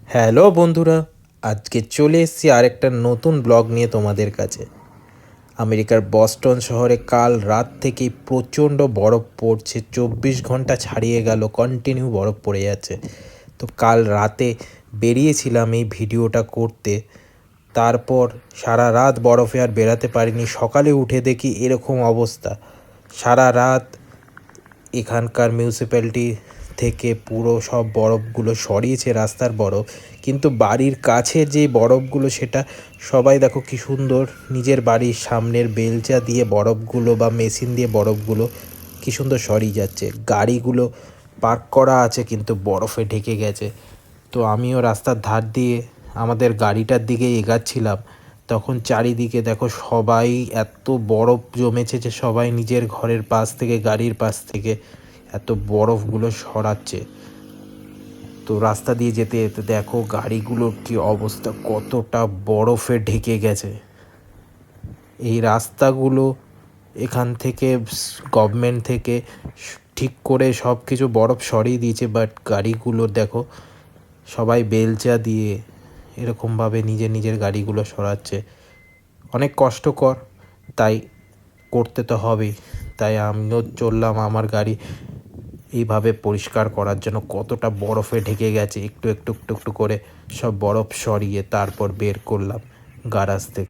Hello বন্ধুরা, আজকে চলে এসেছি আরেকটা নতুন ব্লগ নিয়ে তোমাদের কাছে। আমেরিকার বস্টন শহরে কাল রাত থেকেই প্রচণ্ড বরফ পড়ছে। 24 ঘন্টা ছাড়িয়ে গেল, কন্টিনিউ বরফ পড়ে যাচ্ছে। তো কাল রাতে বেরিয়েছিলাম এই ভিডিওটা করতে, তারপর সারা রাত বরফে আর বেরাতে পারিনি। সকালে উঠে দেখি এরকম অবস্থা। সারা রাত এখানকার মিউনিসিপ্যালিটি থেকে পুরো সব বরফগুলো সরিয়েছে, রাস্তার বরফ, কিন্তু বাড়ির কাছে যে বরফগুলো সেটা সবাই দেখো কি সুন্দর নিজের বাড়ির সামনের বেলচা দিয়ে বরফগুলো বা মেশিন দিয়ে বরফগুলো কি সুন্দর সরিয়ে যাচ্ছে। গাড়িগুলো পার্ক করা আছে কিন্তু বরফে ঢেকে গেছে। তো আমিও রাস্তার ধার দিয়ে আমাদের গাড়িটার দিকে এগাচ্ছিলাম, তখন চারিদিকে দেখো সবাই এত বরফ জমেছে যে সবাই নিজের ঘরের পাশ থেকে, গাড়ির পাশ থেকে এত বরফগুলো সরাচ্ছে। তো রাস্তা দিয়ে যেতে যেতে দেখো গাড়িগুলোর কি অবস্থা, কতটা বরফে ঢেকে গেছে। এই রাস্তাগুলো এখান থেকে গভর্নমেন্ট থেকে ঠিক করে সব কিছু বরফ সরিয়ে দিয়েছে, বাট গাড়িগুলো দেখো সবাই বেলচা দিয়ে এরকমভাবে নিজের নিজের গাড়িগুলো সরাচ্ছে। অনেক কষ্টকর, তাই করতে তো হবেই। তাই আমিও চললাম আমার গাড়ি এইভাবে পরিষ্কার করার জন্য। কতটা বরফে ঢেকে গেছে, একটু একটু একটু একটু করে সব বরফ সরিয়ে তারপর বের করলাম গ্যারাজ থেকে।